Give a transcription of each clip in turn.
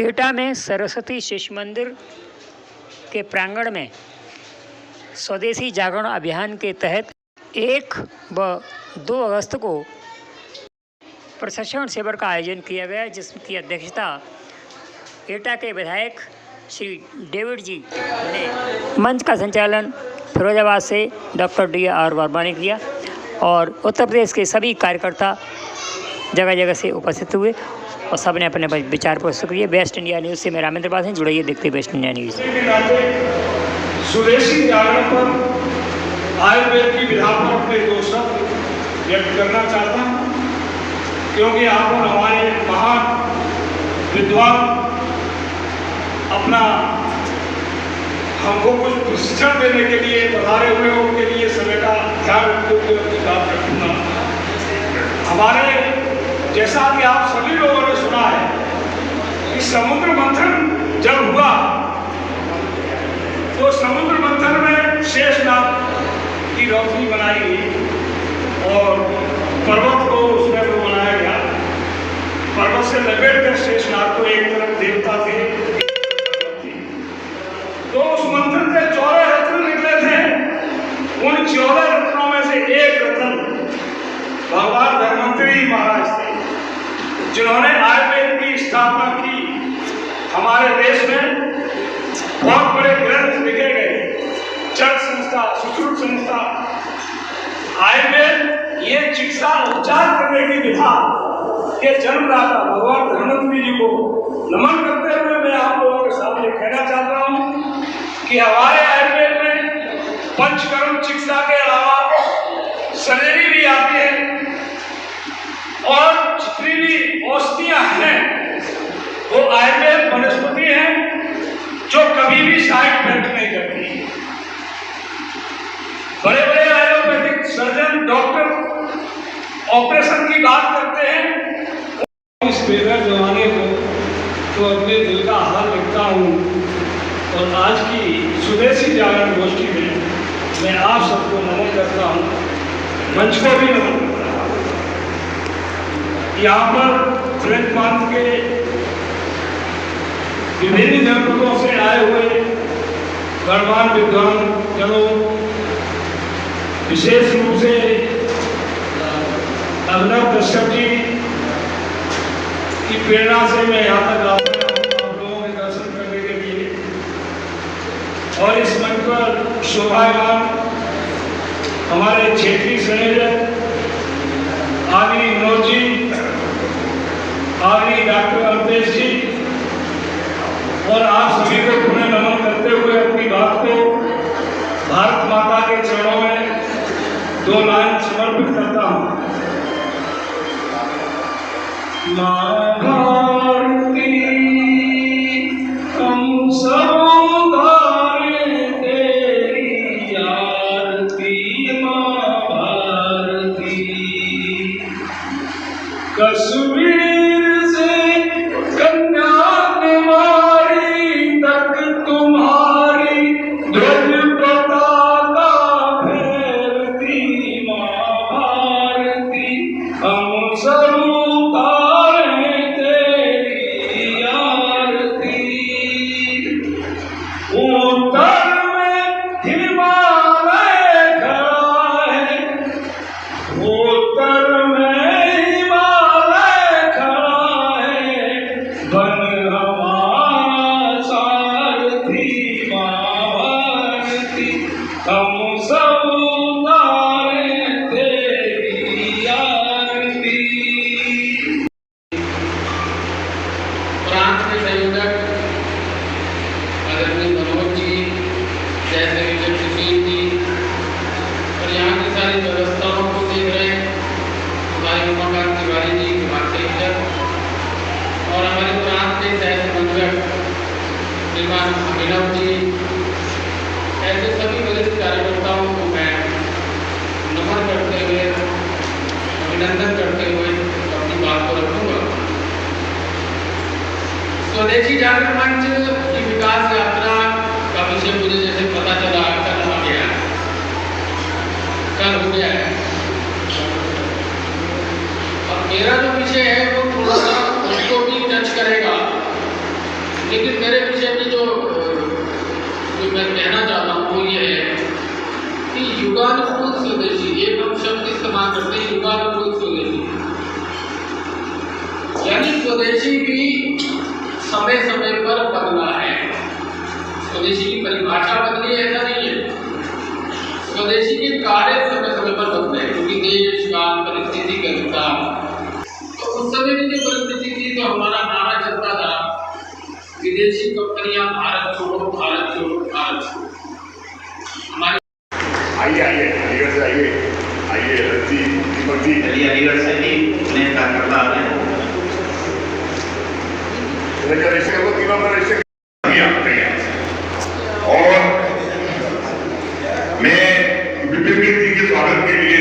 एटा में सरस्वती शिशु मंदिर के प्रांगण में स्वदेशी जागरण अभियान के तहत 1 व 2 अगस्त को प्रशिक्षण शिविर का आयोजन किया गया, जिसकी अध्यक्षता एटा के विधायक श्री डेविड जी ने। मंच का संचालन फिरोजाबाद से डॉक्टर DR वर्मा ने किया और उत्तर प्रदेश के सभी कार्यकर्ता जगह जगह से उपस्थित हुए और सबने अपने विचार प्रस्तुत किए। बेस्ट इंडिया न्यूज़ से मैं रामेंद्र पास हैं, जुड़िए, देखते बेस्ट इंडिया न्यूज़। स्वदेशी जागरण पर आयुर्वेद की विधा पर अपने 2 शब्द व्यक्त करना चाहता हूँ, क्योंकि आप हमारे महान विद्वान अपना हमको कुछ प्रशिक्षण देने के लिए पधारे हुए, उनके लिए समय का ध्यान रखते हुए अपनी बात रखूँगा। हमारे जैसा कि आप सभी लोगों ने सुना है कि समुद्र मंथन जब हुआ तो समुद्र मंथन में शेषनाग की रोशनी बनाई गई और पर्वत को उसमें वो बनाया गया। पर्वत से लपेट कर शेषनाग को एक तरफ देवता थे, तो उस मंथन से 14 रत्न निकले थे। उन 14 रत्नों में से एक रत्न भगवान धन्वंतरी महाराज थे, जिन्होंने आयुर्वेद की स्थापना की। हमारे देश में बहुत बड़े ग्रंथ लिखे गए, चर्च संस्था, सुश्रुत संस्था। आयुर्वेद ये चिकित्सा उपचार करने की विधा के जन्मदाता भगवान धन्वंतरी जी को नमन करते हुए मैं आप लोगों के सामने कहना चाहता हूँ कि हमारे आयुर्वेद में पंचकर्म चिकित्सा के अलावा शरीरी भी आती है और जितनी भी औषधियाँ हैं वो आयुर्वेद वनस्पति हैं जो कभी भी साइड इफेक्ट नहीं करती। बड़े बड़े आयुर्वेदिक सर्जन, डॉक्टर ऑपरेशन की बात करते हैं। इस बेहतर जमाने को तो अपने दिल का हाल लिखता हूँ और आज की स्वदेशी जागरण गोष्ठी में मैं आप सबको नमन करता हूँ, मंच को भी नमन करता हूँ। यहाँ पर फ्रेंच प्रांत के विभिन्न जनपदों से आए हुए गणमान्य विद्वान जनों, विशेष रूप से अभिनव कश्यप जी की प्रेरणा से मैं यहाँ तक आप लोगों के दर्शन करने के लिए, और इस मंच पर शोभायमान हमारे क्षेत्रीय संयोजक आदि विनोद जी, आदि डॉक्टर अल्पेश जी और आप सभी को पुनः नमन करते हुए अपनी बात को भारत माता के चरणों में 2 लाइन समर्पित करता हूँ। माँ भारती हम सब गाएं तेरी आरती, माँ भारती कश्मीर से कन्याकुमारी तक तुम्हारी ध्वज पताका फैलती, माँ भारती हम सब उतारें तेरी आरती। उत्तर में हिमालय खड़ा है, उत्तर में हिमालय खड़ा है, बन हमारा सारथी, माँ भारती हम सब उतारें तेरी आरती। प्रांत के संयोजक आदरणीय मनोज जी, जैसे सुशील जी और यहाँ की सारी व्यवस्थाओं को देख रहे हैं हमारे उमाकांत तिवारी जी, संयोजक, और हमारे प्रांत के सह समन्वयक श्रीमान अभिनव जी, ऐसे सभी वरिष्ठ कार्यकर्ताओं को मैं नमन करते हुए, अभिनंदन करते हुए अपनी बात को रखूंगा। स्वदेशी जागरण मंच की विकास यात्रा का विषय मुझे जैसे पता चला कल हो गया है, और मेरा जो विषय है वो थोड़ा सा उसको भी टच करेगा लेकिन मेरे विषय में जो मैं कहना चाहता हूँ वो ये है कि युगानुकूल स्वदेशी, एक हम शब्द इस्तेमाल करते हैं युगानुकूल स्वदेशी, यानी स्वदेशी भी समय समय पर बदला है। स्वदेशी की परिभाषा बदली है ऐसा नहीं है, स्वदेशी के कार्य समय समय पर बदले हैं, क्योंकि देश काल परिस्थिति के अनुसार। तो उस समय की जो परिस्थिति थी तो हमारा नारा चलता था विदेशी कंपनियां भारत छोड़ो भारत छोड़ो भारत छोड़ो। हमारे आइए अलीगढ़ से आइए दीपक जी चलिए अलीगढ़ से भी उन्हें कार्यकर्ता आ गए तीनों का रिश्ते और मैं विपिन जी के स्वागत के लिए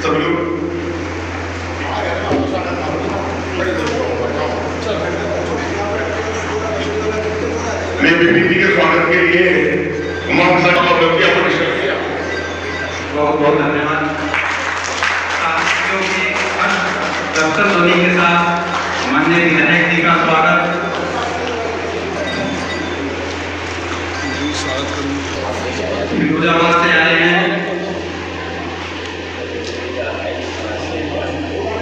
सब लोग मैं विपिन जी के स्वागत के लिए उमा बहुत बहुत धन्यवाद। दफ्तर ध्वनि के साथ माननीय विधायक जी का स्वागत। फिरोजाबाद से आए हैं,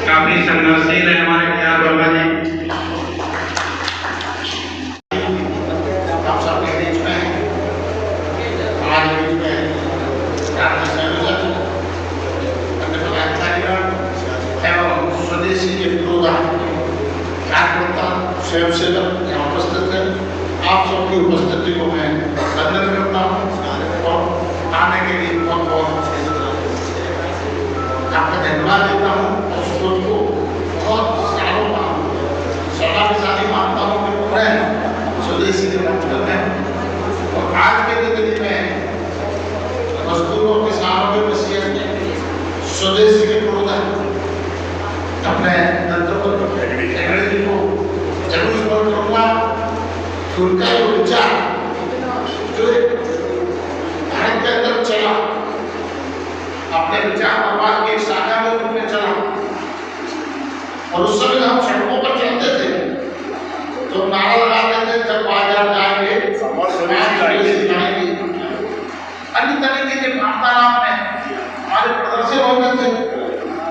काफी संघर्षशील है हमारे बिहार वर्मा जी। स्वदेशी के कार्यकर्ता स्वयंसेवक यहाँ उपस्थित हैं, आप सबकी उपस्थिति को मैं धन्यवाद करता हूँ और आने के लिए बहुत बहुत आपका धन्यवाद देता हूँ। और सोच को बहुत सालों सदा मानता हूँ कि पूरे स्वदेशी के मतलब है। और आज के दिन में मजदूरों किसानों के वसीयत स्वदेशी के प्रोग्राम अपने हेगड़े जी को जरूर स्मरण करूँगा कि उनका जो विचार जो भारत के अंदर चला, अपने विचार प्रवाह की एक शाखा में रूप में चला। और उस समय हम सड़कों पर चलते थे तो नारा लगाते थे जब बाजार जाएंगे अन्य तरीके के वार्तालाप में हमारे प्रदर्शन होते थे।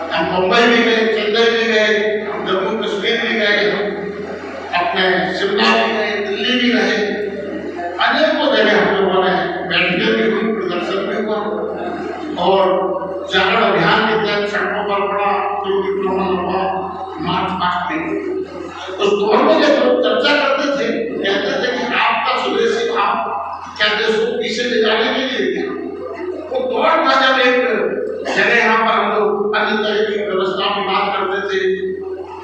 हम मुंबई भी गए, चेन्नई भी गए, हम जम्मू कश्मीर भी गए, अपने शिमला भी गए, दिल्ली भी रहे, अनेकों जगह हम लोगों ने बैठकें भी हुई, प्रदर्शन भी हुआ और जागरण अभियान के तहत सड़कों पर बड़ा लंबा मार्च भी। उस दौर में जब लोग चर्चा करते थे, कहते थे कि आपका स्वदेशी भाव क्या देश को पीछे ले जाने के लिए, वो दौर था जब एक जगह यहाँ पर हम लोग अन्य तरह की व्यवस्था की बात करते थे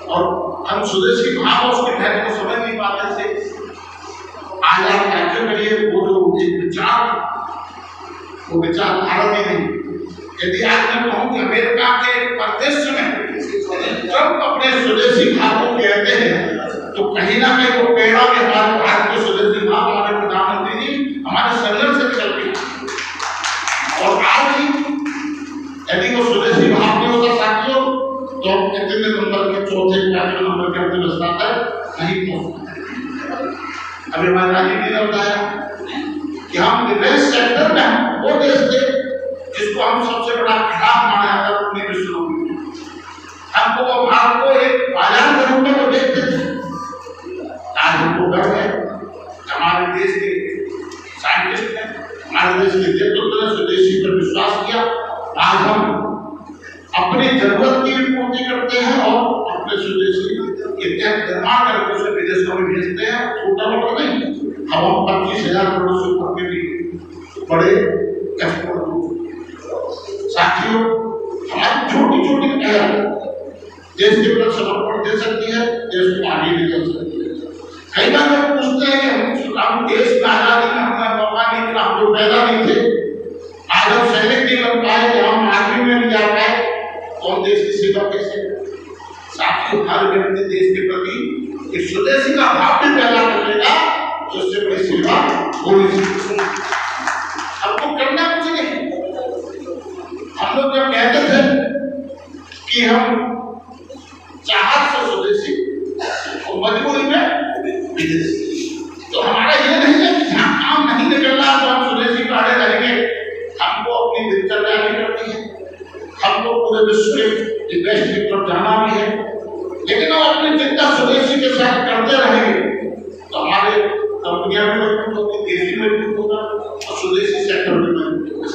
और हम स्वदेशी भाव और उसके महत्व को समझ नहीं पाते थे। आज आप राज्यों के लिए वो जो विचार भारत ही नहीं। यदि आज मैं कहूँ कि अमेरिका के परिदृश्य में जब अपने स्वदेशी भाव को कहते हैं तो कहीं ना कहीं वो प्रेरणा के हमारे भारत के स्वदेशी भाव हमारे प्रधानमंत्री जी हमारे संघर्ष से चलती है। और आज ही यदि वो स्वदेशी भाव नहीं होता साथियों तो कितने नंबर के चौथे पांचवें नंबर के अर्थव्यवस्था तक नहीं पहुंचता। अभी हमारे राजीव जी ने बताया कि हम डिफेंस सेक्टर में वो देश थे जिसको हम सबसे बड़ा खिलाफ माना जाता है पूरी विश्व में। हमको वो भारत को एक बाजार के रूप में वो देखते थे। आज हमको गर्व है हमारे देश के साइंटिस्ट ने, हमारे देश के नेतृत्व ने स्वदेशी पर विश्वास किया। आज हम अपनी जरूरत की पूर्ति करते हैं और अपने स्वदेशी के तहत निर्माण करके उसे विदेशों में भेजते हैं। छोटा मोटा नहीं, हम 25,000 करोड़ से ऊपर के भी बड़े एक्सपोर्ट। साथियों, हमारी छोटी छोटी पहल देश के प्रति समर्पण दे सकती है, देश को आगे ले जा सकती है। कई बार लोग पूछते हैं कि हम देश में आजादी में हमें मौका नहीं मिला, हम लोग पैदा नहीं थे। आज हम सैनिक नहीं बन पाए, हम आर्मी में नहीं जा पाए, तो हम देश की सेवा कैसे? साथियों, हर व्यक्ति देश के प्रति एक स्वदेशी का भाव भी पैदा कर लेगा तो उससे बड़ी सेवा हो नहीं सकती। हमको करना कुछ नहीं। हम लोग जब कहते थे कि हम चाहत से स्वदेशी और मजबूरी में विदेशी, तो हमारा ये नहीं है कि जहाँ काम नहीं निकल रहा तो हम स्वदेशी पे अड़े रहेंगे। हमको अपनी दिनचर्या भी करनी है, हमको पूरे विश्व के बेस्ट की तरफ जाना भी है, लेकिन हम अपनी चिंता स्वदेशी के साथ करते रहेंगे तो हमारे कंपनियां भी मजबूत होगी, देश भी मजबूत होगा और स्वदेशी सेक्टर भी मजबूत होगा।